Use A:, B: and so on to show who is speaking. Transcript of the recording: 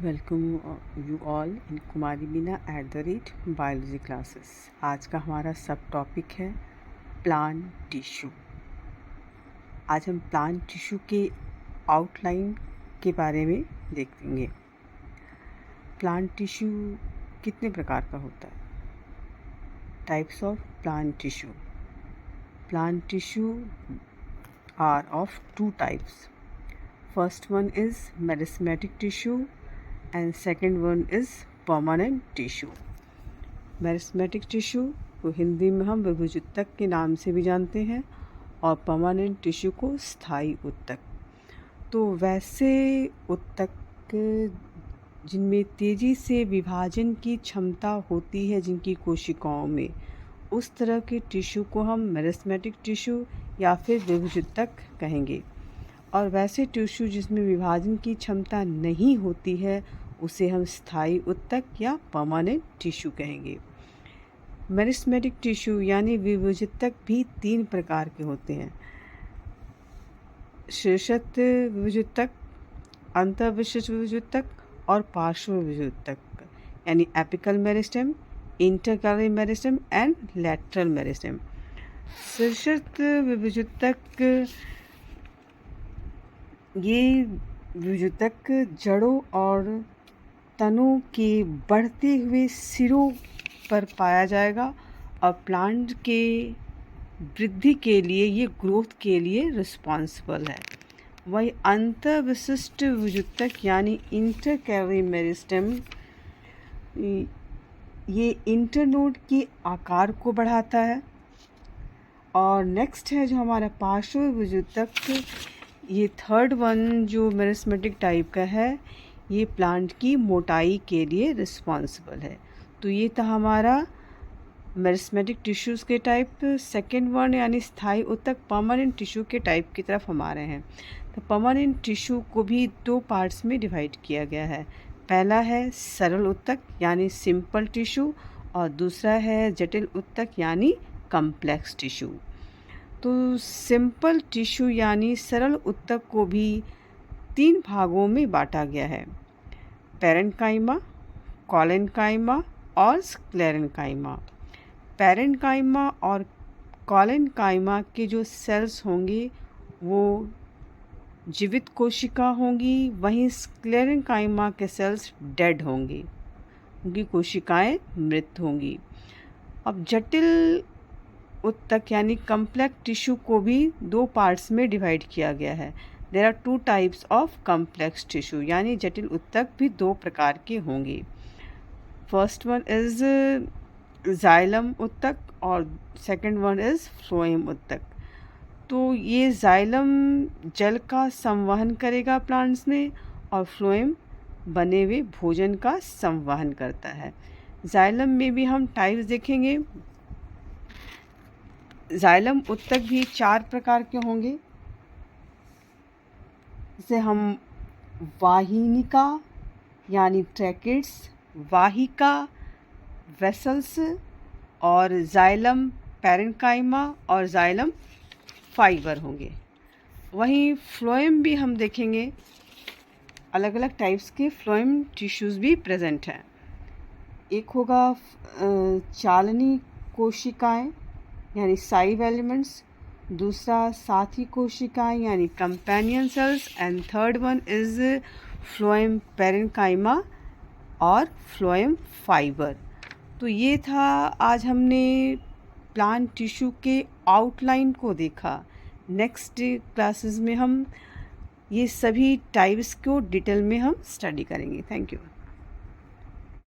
A: Welcome you all in Kumari Beena @biology classes. आज का हमारा सब टॉपिक है प्लांट टिश्यू। आज हम प्लांट टिश्यू के आउटलाइन के बारे में देखेंगे। प्लांट टिश्यू कितने प्रकार का होता है? Types of plant tissue. Plant tissue are of two types. First one is meristematic tissue and second one is permanent tissue. Meristematic tissue को हिंदी में हम विभुजत्तक के नाम से भी जानते हैं और परमानेंट टिश्यू को स्थायी उत्तक। तो वैसे उत्तक जिनमें तेज़ी से विभाजन की क्षमता होती है जिनकी कोशिकाओं में, उस तरह के टिश्यू को हम मेरिस्मेटिक टिश्यू या फिर विभुजत्तक कहेंगे। और वैसे टिश्यू जिसमें विभाजन की क्षमता नहीं होती है उसे हम स्थायी उत्तक या परमानेंट टिश्यू कहेंगे। मेरिस्मेटिक टिश्यू यानी विभुजत्तक भी तीन प्रकार के होते हैं: शीर्षस्थ विभुजत्तक, अंतःविशिष्ट विभुजत्तक और पार्श्व विभुजत्तक, यानी apical meristem, intercalary meristem and lateral meristem. शीर्षस्थ विभुजत्तक ये विभुजत्तक जड़ों और तनों के बढ़ते हुए सिरों पर पाया जाएगा और प्लांट के वृद्धि के लिए, ये ग्रोथ के लिए रिस्पॉन्सिबल है। वही अंतःविशिष्ट विभुजत्तक यानी इंटरकैलरी मेरिस्टेम, ये इंटरनोड के आकार को बढ़ाता है। और नेक्स्ट है जो हमारा पार्श्व विभुजत्तक, ये थर्ड वन जो मेरिस्मेटिक टाइप का है, ये प्लांट की मोटाई के लिए रिस्पॉन्सिबल है। तो ये था हमारा मेरिस्मेटिक टिश्यूज़ के टाइप। सेकेंड वन यानी स्थायी उत्तक परमानेंट टिश्यू के टाइप की तरफ हम आ रहे हैं। तो परमानेंट टिश्यू को भी दो पार्ट्स में डिवाइड किया गया है। पहला है सरल उत्तक यानी सिंपल टिश्यू और दूसरा है जटिल उत्तक यानी कम्प्लेक्स टिश्यू। तो सिंपल टिश्यू यानी सरल उत्तक को भी तीन भागों में बांटा गया है: पैरेन्काइमा, कोलेन्काइमा और स्क्लेरेन्काइमा। पैरेन्काइमा और कोलेन्काइमा के जो सेल्स होंगे वो जीवित कोशिका होंगी, वहीं स्क्लेरेन्काइमा के सेल्स डेड होंगे, उनकी कोशिकाएं मृत होंगी। अब जटिल उत्तक यानी कम्प्लेक्स टिश्यू को भी दो पार्ट्स में डिवाइड किया गया है। There are two types of complex tissue, यानी जटिल उत्तक भी दो प्रकार के होंगे। फर्स्ट वन इज जाइलम उत्तक और सेकंड वन इज फ्लोएम उत्तक। तो ये जाइलम जल का संवहन करेगा प्लांट्स में और फ्लोएम बने हुए भोजन का संवहन करता है। जाइलम में भी हम टाइप्स देखेंगे। जाइलम उत्तक भी चार प्रकार के होंगे, जिसे हम वाहिनिका यानी ट्रैकिड्स, वाहिका वेसल्स और जाइलम पैरेन्काइमा और जाइलम फाइबर होंगे। वहीं फ्लोएम भी हम देखेंगे, अलग अलग टाइप्स के फ्लोएम टिश्यूज़ भी प्रेजेंट हैं। एक होगा चालनी कोशिकाएं यानी साइव एलिमेंट्स, दूसरा साथी कोशिकाएं यानी companion cells and third one is phloem parenchyma और फ्लोएम फाइबर। तो ये था, आज हमने प्लांट टिश्यू के आउटलाइन को देखा। नेक्स्ट क्लासेस में हम ये सभी टाइप्स को डिटेल में हम स्टडी करेंगे। Thank you.